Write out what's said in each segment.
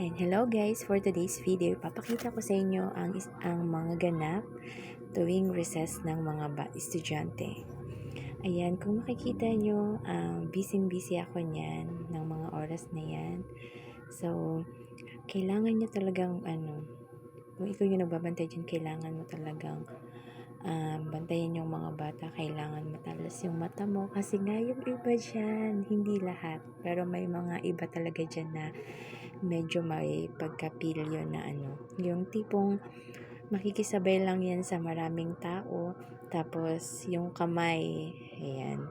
And hello guys, for today's video, papakita ko sa inyo ang mga ganap tuwing recess ng mga estudyante. Ayan, kung makikita nyo, busy ako niyan ng mga oras na yan. So, kailangan nyo talagang kung ikaw yung nagbabantay dyan, kailangan mo talagang bantayan yung mga bata. Kailangan matalas yung mata mo kasi nga yung iba dyan, hindi lahat, pero may mga iba talaga dyan na medyo may pagkapilyo na yung tipong makikisabay lang yan sa maraming tao, tapos yung kamay, ayan,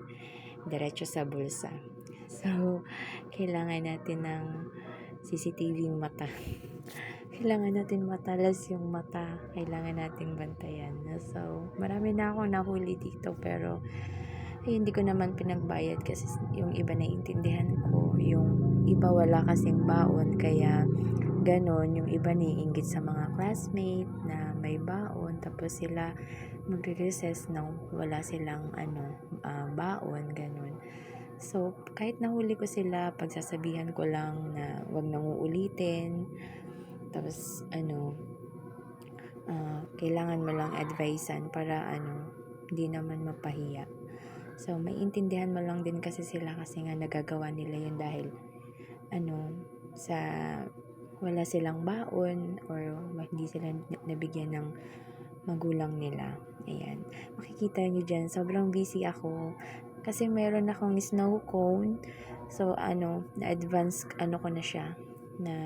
diretso sa bulsa. So, kailangan natin ng CCTV mata. Kailangan natin matalas yung mata. Kailangan nating bantayan. So, marami na akong nahuli dito, pero hindi ko naman pinagbayad kasi yung iba naiintindihan ko. Yung iba wala kasing baon, kaya ganon. Yung iba naiinggit sa mga classmate na may baon, tapos sila magre-recess nang wala silang baon, ganon. So, kahit nahuli ko sila, pagsasabihan ko lang na wag nang uulitin. Tapos, kailangan mo lang advisean para hindi naman mapahiya. So, maintindihan mo lang din kasi sila kasi nga nagagawa nila yun dahil sa wala silang baon or hindi sila nabigyan ng magulang nila. Ayan. Makikita nyo dyan, sobrang busy ako kasi meron akong snow cone. So, na-advance ko na siya na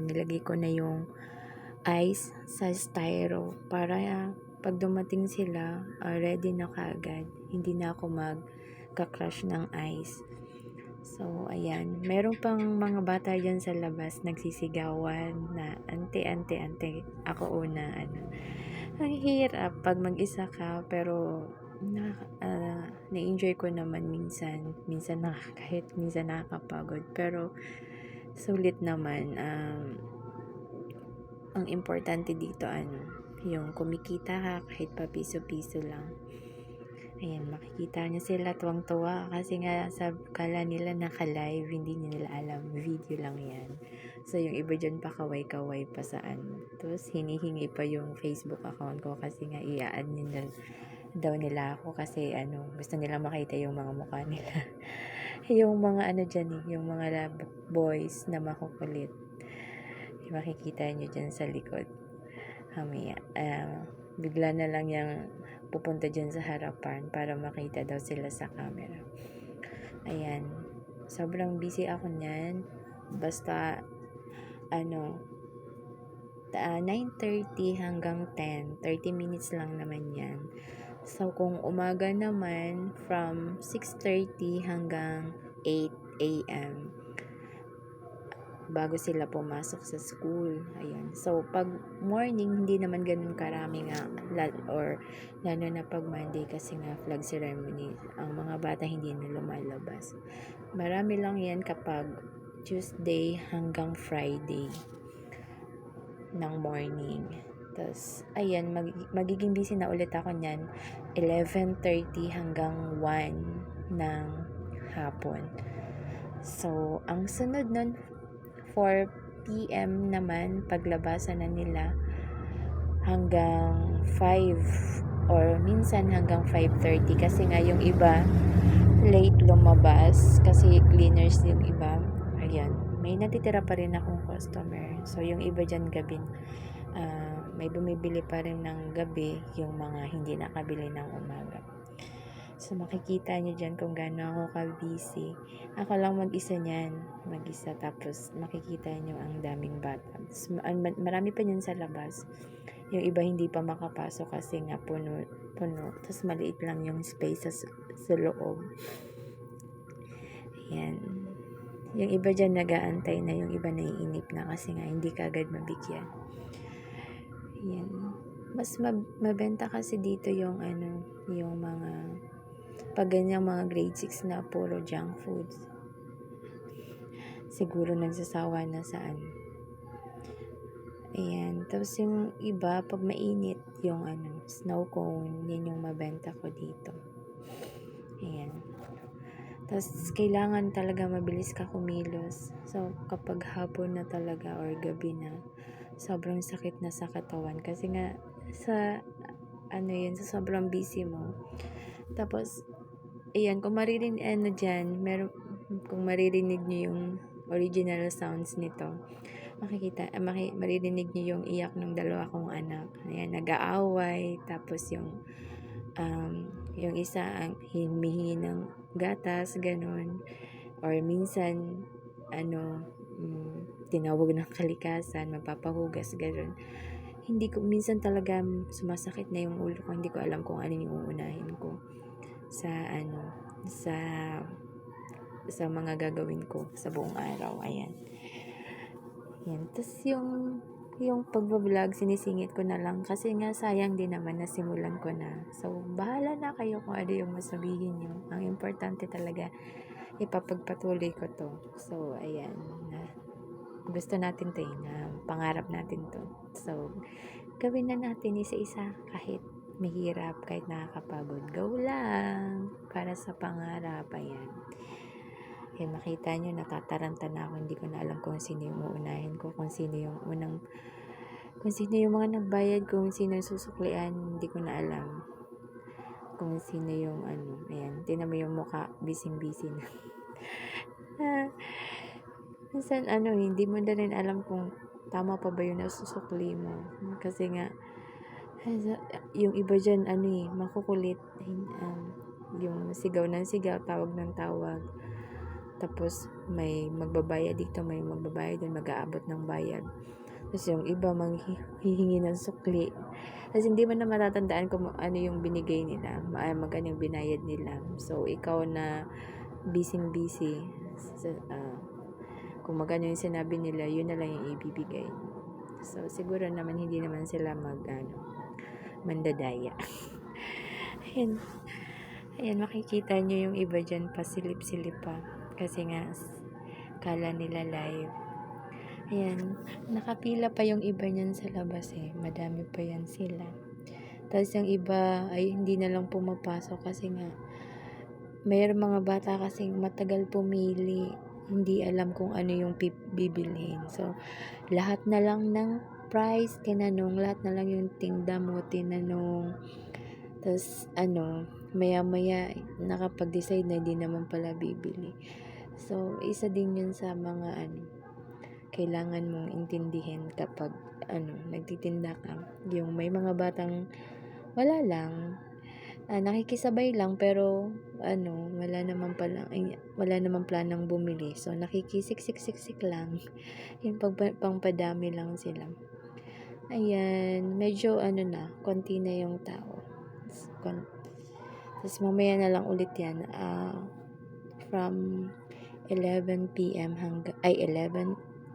nilagay ko na yung ice sa styro para pag dumating sila, ready na kaagad. Hindi na ako magka-crush ng ice. So, ayan. Meron pang mga bata dyan sa labas nagsisigawan na ante. Ako una, Ang hirap pag mag-isa ka, pero na-enjoy ko naman minsan. Minsan kahit minsan nakakapagod. Pero, sulit naman. Ang importante dito, yung kumikita ka kahit pa piso-piso lang. Ayan, makikita niyo sila tuwang-tuwa kasi nga kala nila naka-live, hindi nila alam, video lang yan. So, yung iba dyan pa kaway-kaway pa saan. Tapos, hinihingi pa yung Facebook account ko kasi nga i-add nila daw nila ako kasi gusto nila makita yung mga mukha nila. Yung mga dyan yung mga boys na makukulit. Makikita nyo dyan sa likod. Bigla na lang yung pupunta dyan sa harapan para makita daw sila sa camera. Ayan. Sobrang busy ako nyan. Basta, 9:30 hanggang 10. 30 minutes lang naman yan. So, kung umaga naman, from 6:30 hanggang 8 a.m. bago sila pumasok sa school. Ayan. So, pag morning, hindi naman ganun karami nga, or lalo na pag Monday kasi nga flag ceremony, ang mga bata hindi na lumalabas. Marami lang yan kapag Tuesday hanggang Friday ng morning. Tapos, ayan, magiging busy na ulit ako niyan 11:30 hanggang 1 ng hapon. So, ang sunod nun 4 p.m. naman, paglabasan na nila hanggang 5 or minsan hanggang 5:30 kasi nga yung iba late lumabas kasi cleaners yung iba. Ayan, may natitira pa rin akong customer. So, yung iba dyan gabi, may bumibili pa rin ng gabi, yung mga hindi nakabili ng umaga. So, makikita nyo dyan kung gaano ako ka-busy. Ako lang mag-isa niyan. Mag-isa. Tapos, makikita nyo ang daming bata. Marami pa niyan sa labas. Yung iba hindi pa makapasok kasi nga puno. Tapos, maliit lang yung space sa loob. Ayan. Yung iba dyan nag-aantay na. Yung iba naiinip na kasi nga hindi ka agad mabigyan. Ayan. Mas mabenta kasi dito yung yung mga pag ganyang mga grade 6 na puro junk foods. Siguro nagsasawa na saan. Ayan. Tapos yung iba, pag mainit, yung snow cone, yan yung mabenta ko dito. Ayan. Tas kailangan talaga mabilis ka kumilos. So, kapag hapon na talaga or gabi na, sobrang sakit na sa katawan. Kasi nga, sa ano yun, sa sobrang busy mo. Tapos, ayan, kung kung maririnig niyo yung original sounds nito, maririnig niyo yung iyak ng dalawa kong anak. Ayan, nag-aaway, tapos yung isa ang humihingi ng gatas, ganun. Or minsan, tinawag ng kalikasan, magpapahugas, ganun. Minsan talaga sumasakit na yung ulo ko, hindi ko alam kung ano yung uunahin ko sa sa mga gagawin ko sa buong araw. Ayan. Tapos yung pagbablog, sinisingit ko na lang kasi nga sayang din naman na simulan ko na. So, bahala na kayo kung ano yung masabihin nyo. Ang importante talaga, ipapagpatuloy ko to. So, ayan. Gusto natin to na pangarap natin to. So, gawin na natin isa-isa kahit mahirap, kahit nakakapagod. Go lang para sa pangarap. Ayan. Kaya makita nyo, natataranta na ako. Hindi ko na alam kung sino yung uunahin ko, kung sino yung mga nagbayad, kung sino yung susuklian. Hindi ko na alam kung sino yung ayan, tinan mo yung mukha, busy na. Minsan hindi mo na rin alam kung tama pa ba yung nasusukli mo. Kasi nga, yung iba dyan, makukulit. Yung sigaw ng sigaw, tawag ng tawag. Tapos, may magbabayad dito, may magbabayad doon, mag-aabot ng bayad. Tapos yung iba, hihingi ng sukli. Tapos hindi mo na matatandaan kung ano yung binigay nila, magkano yung binayad nila. So, ikaw na busy. Kung magkano yung sinabi nila, yun na lang yung ibibigay. So, siguro naman, hindi naman sila mandadaya. Ayan, makikita nyo yung iba dyan, pasilip-silip pa. Kasi nga, kala nila live. Ayan, nakapila pa yung iba niyan sa labas madami pa yan sila. Tapos yung iba ay hindi na lang pumapasok kasi nga, mayroong mga bata kasing matagal pumili, hindi alam kung ano yung bibilhin. So, lahat na lang ng price, tinanong, lahat na lang yung tinda mo, tinanong. Tapos, maya-maya, nakapag-decide na hindi naman pala bibili. So, isa din yun sa mga kailangan mong intindihin kapag nagtitinda ka. Yung may mga batang wala lang, nakikisabay lang pero wala naman planong bumili. So, nakikisiksik lang. Yung pangpadami lang sila. Ayan, medyo konti na yung tao. Tapos mamaya na lang ulit yan. From 11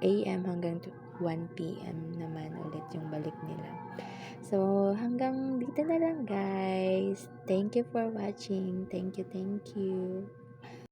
a.m. hanggang 1 p.m. naman ulit yung balik nila. So, hanggang dito na lang guys. Thank you for watching. Thank you.